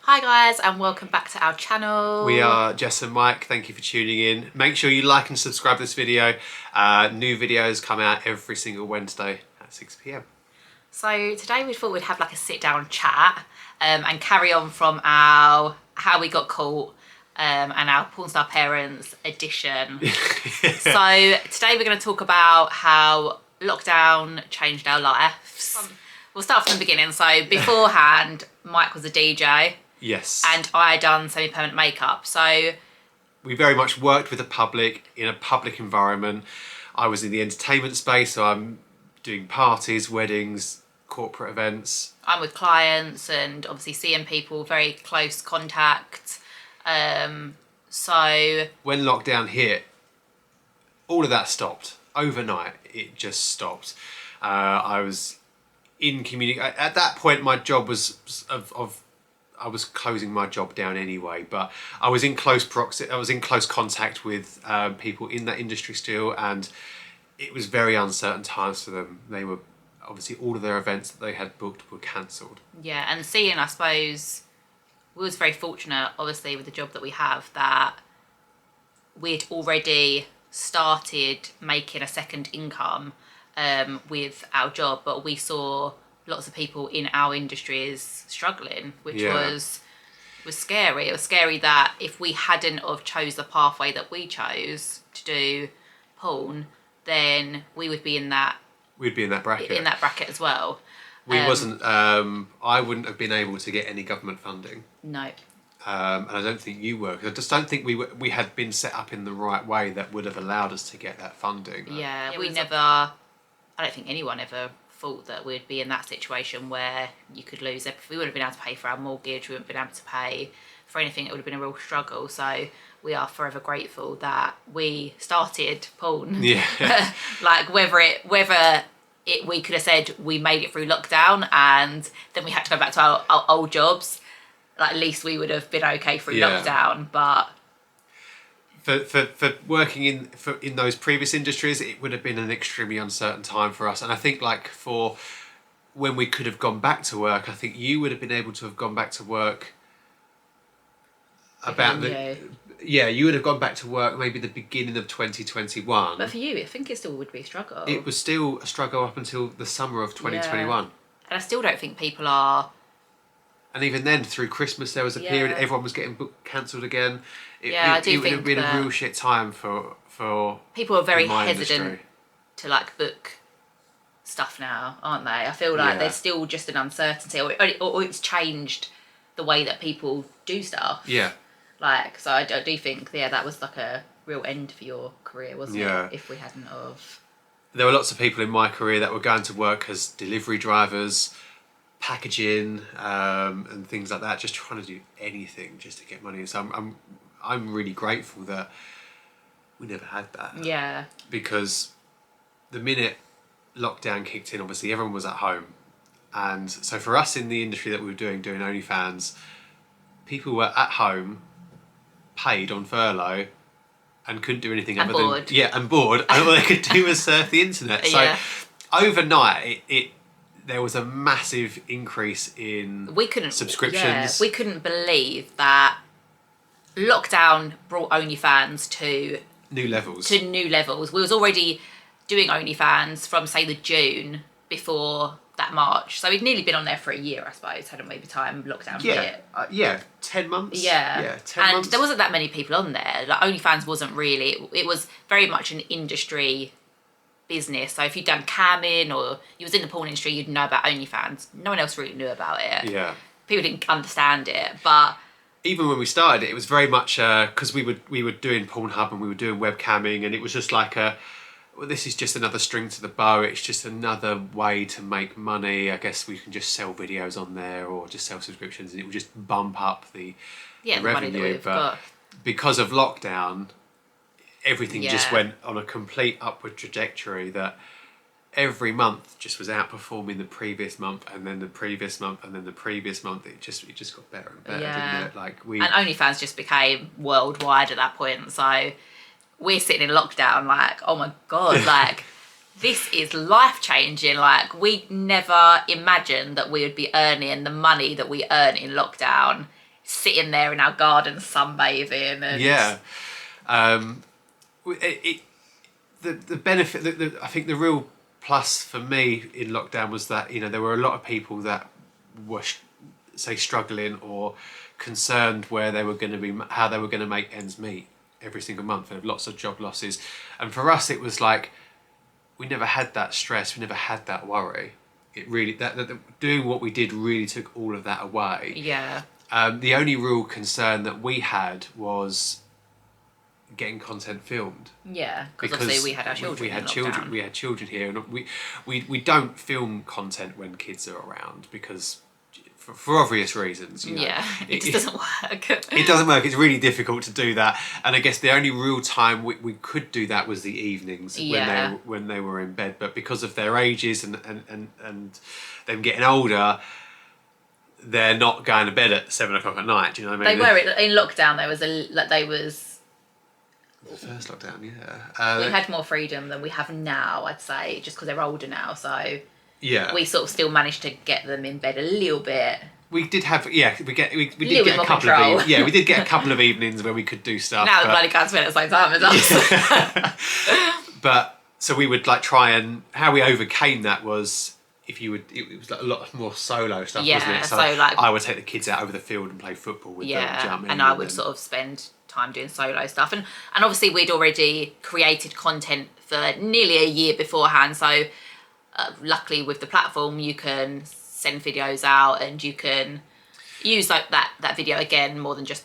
Hi guys, and welcome back to our channel. We are Jess and Mike. Thank you for tuning in. Make sure you like and subscribe to this video. New videos come out every single Wednesday at 6 p.m. So today we thought we'd have like a sit down chat and carry on from our how we got caught and our Pornstar parents edition. So today we're going to talk about how lockdown changed our lives. We'll start from the beginning. So beforehand, Mike was a DJ. Yes. And I done semi-permanent makeup. So we very much worked with the public in a public environment. I was in the entertainment space, so I'm doing parties, weddings, corporate events. I'm with clients and obviously seeing people, very close contact. So when lockdown hit, all of that stopped. Overnight, it just stopped. I was in community. At that point, my job was I was closing my job down anyway, but I was in close contact with people in that industry still, and it was very uncertain times for them. They were obviously, all of their events that they had booked were cancelled. Yeah, and seeing, I suppose, we was very fortunate, obviously, with the job that we have, that we'd already started making a second income with our job, but we saw lots of people in our industries struggling, which was scary. It was scary that if we hadn't have chose the pathway that we chose to do porn, then we would be in that. We'd be in that bracket. In that bracket as well. We wasn't. I wouldn't have been able to get any government funding. No. And I don't think you were. 'Cause I just don't think we had been set up in the right way that would have allowed us to get that funding. Yeah, we never. I don't think anyone ever thought that we'd be in that situation where you could lose everything. We wouldn't have been able to pay for our mortgage, we wouldn't have been able to pay for anything. It would have been a real struggle. So we are forever grateful that we started porn. Yeah. Like whether we could have said we made it through lockdown and then we had to go back to our old jobs, like at least we would have been okay through lockdown. But For working in those previous industries, it would have been an extremely uncertain time for us. And I think like for when we could have gone back to work, I think you would have been able to have gone back to work you would have gone back to work maybe the beginning of 2021. But for you, I think it still would be a struggle. It was still a struggle up until the summer of 2021. And I still don't think people are. And even then, through Christmas, there was a period everyone was getting cancelled again. I do think it would have been a real shit time for people are very hesitant industry to like book stuff now, aren't they? I feel like there's still just an uncertainty, or it's changed the way that people do stuff. Yeah. Like, so I do think that was like a real end for your career, wasn't it? If we hadn't of. There were lots of people in my career that were going to work as delivery drivers, packaging, and things like that, just trying to do anything just to get money. So I'm really grateful that we never had that. Yeah. Because the minute lockdown kicked in, obviously everyone was at home, and so for us in the industry that we were doing OnlyFans, people were at home, paid on furlough, and couldn't do anything other bored. and bored, and all they could do was surf the internet. So overnight, there was a massive increase in subscriptions. Yeah, we couldn't believe that lockdown brought OnlyFans to new levels. We was already doing OnlyFans from say the June before that March, so we'd nearly been on there for a year, I suppose, hadn't we? By the time lockdown hit. 10 months. 10 months. There wasn't that many people on there. Like OnlyFans wasn't really. It was very much an industry business. So if you'd done camming or you was in the porn industry, you'd know about OnlyFans. No one else really knew about it. Yeah. People didn't understand it, but even when we started it was very much because we were doing Pornhub and we were doing webcamming, and it was just like this is just another string to the bow. It's just another way to make money. I guess we can just sell videos on there or just sell subscriptions, and it will just bump up the revenue. Money that we've got. Because of lockdown, everything just went on a complete upward trajectory that every month just was outperforming the previous month, and then the previous month, and then the previous month. It just got better and better, didn't it? Like and OnlyFans just became worldwide at that point. So we're sitting in lockdown, like, oh my god, like this is life changing. Like we never imagined that we would be earning the money that we earn in lockdown sitting there in our garden sunbathing and Yeah. The benefit, I think the real plus for me in lockdown was that, you know, there were a lot of people that were say struggling or concerned where they were going to be, how they were going to make ends meet every single month. There were lots of job losses, and for us it was like we never had that stress, we never had that worry. It really, that doing what we did really took all of that away. Yeah. The only real concern that we had was getting content filmed. Yeah, because obviously we had our children. We had in children. lockdown. We had children here, and we don't film content when kids are around because, for obvious reasons, you know, Yeah, it just doesn't work. It doesn't work. It's really difficult to do that, and I guess the only real time we could do that was the evenings when they were in bed. But because of their ages and them getting older, they're not going to bed at 7 o'clock at night. Do you know what I mean? They were in lockdown. The first lockdown, yeah. We had more freedom than we have now, I'd say, just because they're older now. So yeah, we sort of still managed to get them in bed a little bit. We did have, we did get more a couple control. of we did get a couple of evenings where we could do stuff. Now the bloody can't spend at the same time as us. But so we would like try, and how we overcame that was if you would, it was like a lot more solo stuff, wasn't it? So like I would take the kids out over the field and play football with them. Jump in, and I would sort of spend time doing solo stuff, and obviously we'd already created content for nearly a year beforehand. So luckily with the platform, you can send videos out and you can use like that video again more than just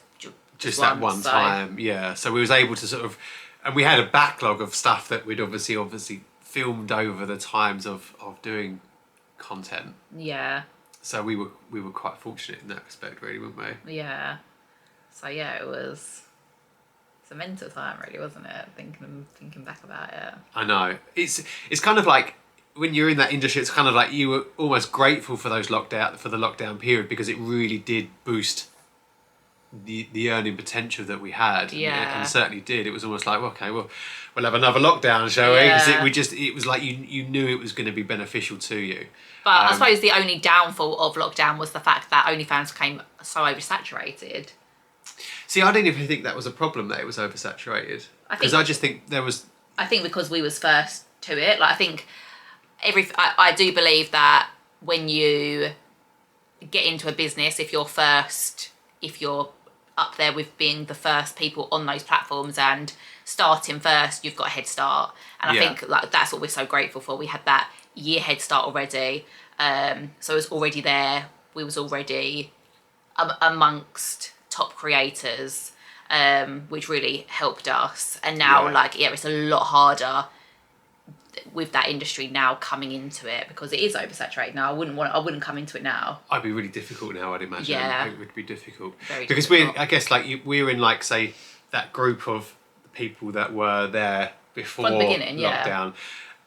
that one time. Yeah, so we was able to sort of, and we had a backlog of stuff that we'd obviously filmed over the times of doing content. Yeah. So we were quite fortunate in that respect, really, weren't we? Yeah. So yeah, it's a mental time, really, wasn't it? Thinking back about it. I know. It's kind of like when you're in that industry, it's kind of like you were almost grateful for the lockdown period, because it really did boost the earning potential that we had. Yeah. And certainly did. It was almost like, okay, well, we'll have another lockdown, shall we? Because it was like you knew it was going to be beneficial to you. But I suppose the only downfall of lockdown was the fact that OnlyFans became so oversaturated. See, I didn't even think that was a problem, that it was oversaturated. Because I just think there was... I think because we was first to it. Like, I think I do believe that when you get into a business, if you're up there with being the first people on those platforms and starting first, you've got a head start. And I think like that's what we're so grateful for. We had that year head start already. So it was already there. We was already amongst top creators, which really helped us. And now it's a lot harder with that industry now coming into it, because it is oversaturated now. I wouldn't come into it now. I'd be really difficult now, I'd imagine. Yeah. It would be difficult. Very because difficult. I guess like we're in like, say, that group of people that were there before From the beginning, lockdown,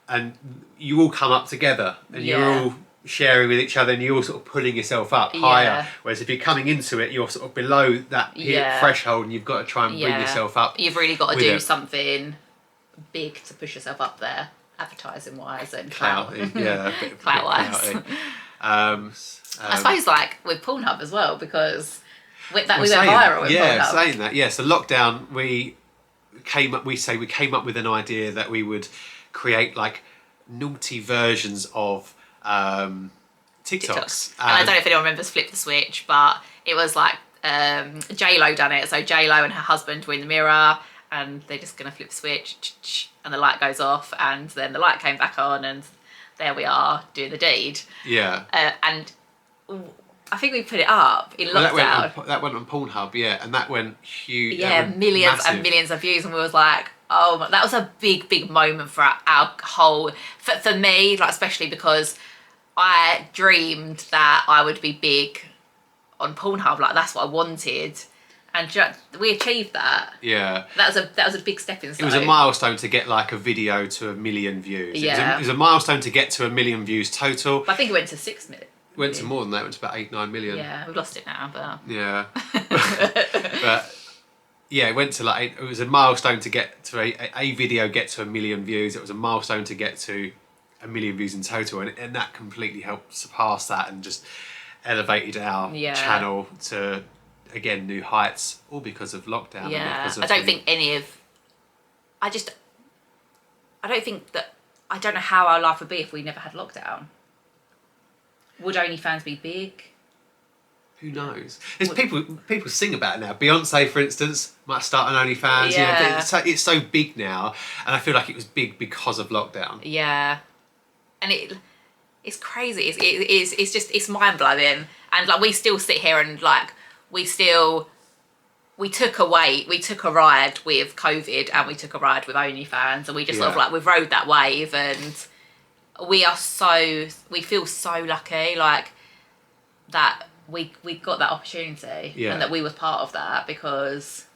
and you all come up together and you're all sharing with each other and you're all sort of pulling yourself up higher. Whereas if you're coming into it, you're sort of below that threshold and you've got to try and bring yourself up. You've really got to do something big to push yourself up there, advertising wise and clout. Clout wise. I suppose like with Pornhub as well, because we went viral with Pornhub. Saying that, so lockdown we came up with an idea that we would create like naughty versions of TikToks. And I don't know if anyone remembers Flip the Switch, but it was like J-Lo done it. So J-Lo and her husband were in the mirror and they're just going to flip the switch and the light goes off and then the light came back on and there we are doing the deed. Yeah. And I think we put it up in lockdown. That went on Pornhub, and that went huge. Yeah, millions and millions of views, and we was like, oh, that was a big moment for our whole, for me, like especially because I dreamed that I would be big on Pornhub, like that's what I wanted, and we achieved that. Yeah, that was a big stepping stone. It was a milestone to get like a video to 1 million views. Yeah, it was a milestone to get to 1 million views total. But I think it went to 6 million. Went to more than that. It went to about 8-9 million. Yeah, we've lost it now, but yeah, but yeah, it went to like it was a milestone to get to a video get to 1 million views. It was a milestone to get to 1 million views in total, and that completely helped surpass that and just elevated our channel to again new heights, all because of lockdown. And Yeah, because of I don't think any of. I don't think that. I don't know how our life would be if we never had lockdown. Would OnlyFans be big? Who knows? There's people sing about it now. Beyonce, for instance, might start an OnlyFans. Yeah. You know, it's so big now, and I feel like it was big because of lockdown. Yeah, and it's crazy. It's mind blowing, and like we still sit here and like we took a ride with COVID and we took a ride with OnlyFans, and we just sort of like we rode that wave, and we feel so lucky like that we got that opportunity and that we were part of that, because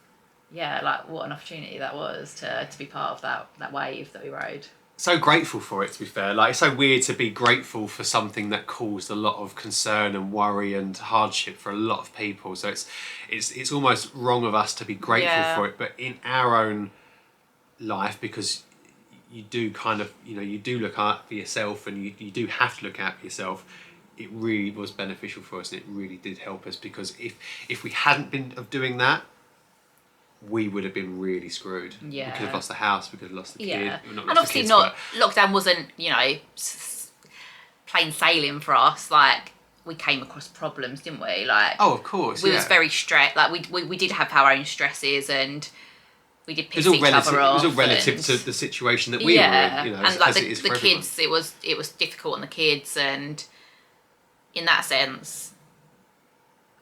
like what an opportunity that was to be part of that wave that we rode. So grateful for it, to be fair. Like, it's so weird to be grateful for something that caused a lot of concern and worry and hardship for a lot of people. So it's almost wrong of us to be grateful for it, but in our own life, because you do kind of, you know, you do look out for yourself, and you do have to look out for yourself. It really was beneficial for us, and it really did help us, because if we hadn't been of doing that, we would have been really screwed. Yeah. We could have lost the house, we could have lost the kid. Yeah. Well, And obviously lockdown wasn't, you know, plain sailing for us. Like, we came across problems, didn't we? Like, oh, of course, we was very stressed. Like, we did have our own stresses, and we did piss it was each all relative, other off. It was all relative to the situation that we were in, you know, and like as it is the for everyone. kids, it was difficult on the kids, and in that sense,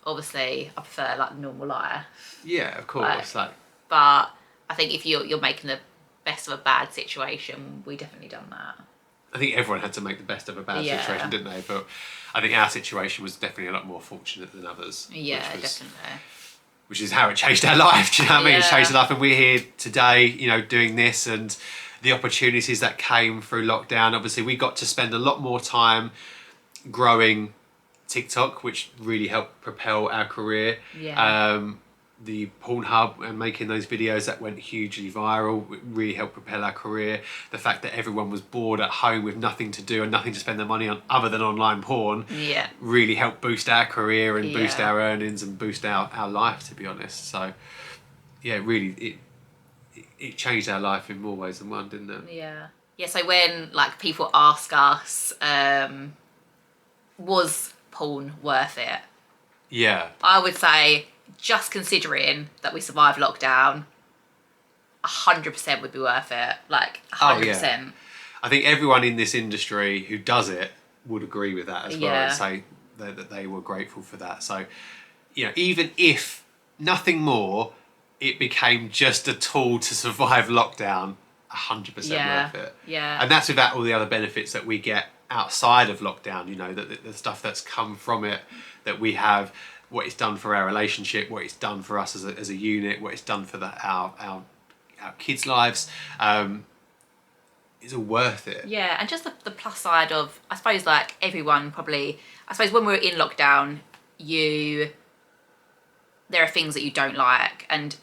obviously, I prefer like normal life. Yeah, of course. But I think if you're making the best of a bad situation, we definitely done that. I think everyone had to make the best of a bad situation, didn't they? But I think our situation was definitely a lot more fortunate than others. Yeah, definitely. Which is how it changed our life. Do you know what I mean? It's Yeah. changed our life, and we're here today, you know, doing this, and the opportunities that came through lockdown. Obviously, we got to spend a lot more time growing TikTok, which really helped propel our career. Yeah. The Pornhub and making those videos that went hugely viral really helped propel our career. The fact that everyone was bored at home with nothing to do and nothing to spend their money on other than online porn really helped boost our career and boost our earnings and boost our life, to be honest. So yeah, really it changed our life in more ways than one, didn't it? Yeah, so when like people ask us, was porn worth it? Yeah. I would say, just considering that we survived lockdown, 100% would be worth it. Like 100%. Oh, yeah. I think everyone in this industry who does it would agree with that as well, and say that they were grateful for that. So, you know, even if nothing more, it became just a tool to survive lockdown, 100% worth it. Yeah. And that's without all the other benefits that we get outside of lockdown, you know, the stuff that's come from it, that we have, what it's done for our relationship, what it's done for us as a unit, what it's done for our kids' lives, is all worth it. Yeah, and just the plus side of, I suppose, like everyone probably, I suppose when we were in lockdown, there are things that you don't like, and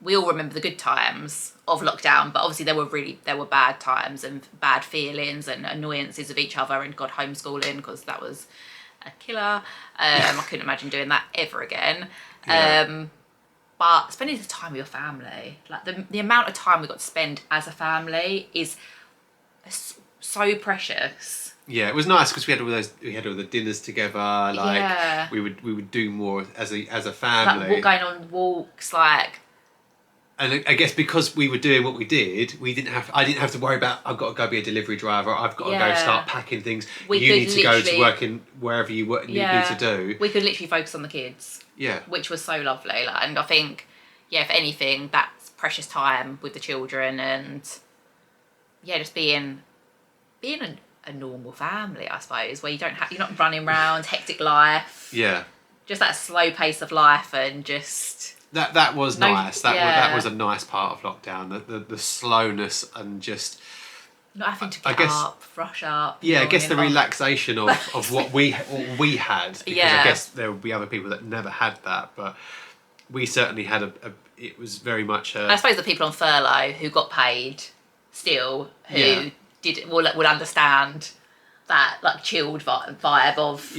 we all remember the good times of lockdown, but obviously there were bad times and bad feelings and annoyances of each other, and God, homeschooling, because that was a killer. I couldn't imagine doing that ever again. But spending the time with your family, like the amount of time we got to spend as a family is so precious. Yeah, it was nice because we had all the dinners together. Like we would do more as a family. Like going on walks, like. And I guess because we were doing what we did, I didn't have to worry about, I've got to go be a delivery driver, I've got to go start packing things. You need to go to work in wherever you need to do. We could literally focus on the kids. Yeah. Which was so lovely. Like, and I think, if anything, that's precious time with the children, and just being a normal family, I suppose, where you're not running around, hectic life. Yeah. Just that slow pace of life, and just. That was nice. That was a nice part of lockdown. The slowness and just not having to get up, rush up. Yeah, I guess the relaxation of what we had. Because I guess there would be other people that never had that, but we certainly had it was very much. I suppose the people on furlough who got paid still, who would understand that like chilled vibe of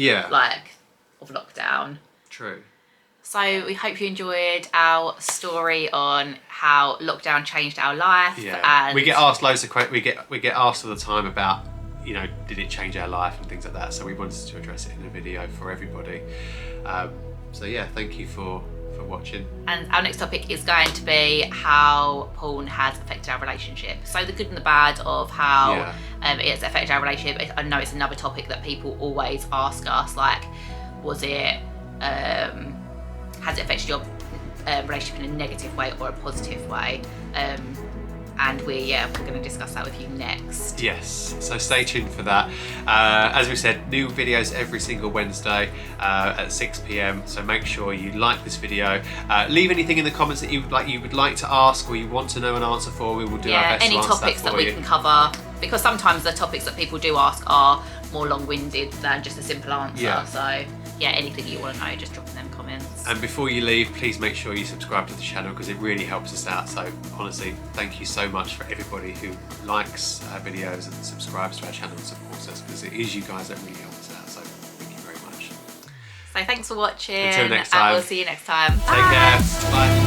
of lockdown. True. So we hope you enjoyed our story on how lockdown changed our life. Yeah, and we get asked loads of questions. We get asked all the time about, you know, did it change our life and things like that. So we wanted to address it in a video for everybody. So yeah, thank you for watching. And our next topic is going to be how porn has affected our relationship. So the good and the bad of how it's affected our relationship. I know it's another topic that people always ask us, like, was it, has it affected your relationship in a negative way or a positive way? And we're going to discuss that with you next. Yes, so stay tuned for that. As we said, new videos every single Wednesday at 6 p.m. So make sure you like this video. Leave anything in the comments that you would like to ask or you want to know an answer for. We will do our best to answer topics that we can cover, because sometimes the topics that people do ask are more long-winded than just a simple answer. Yeah. So yeah, anything you want to know, just drop in them comments. And before you leave, please make sure you subscribe to the channel because it really helps us out. So honestly, thank you so much for everybody who likes our videos and subscribes to our channel and supports us, because it is you guys that really help us out. So thank you very much. So thanks for watching. Until next time. And we'll see you next time. Take care. Bye.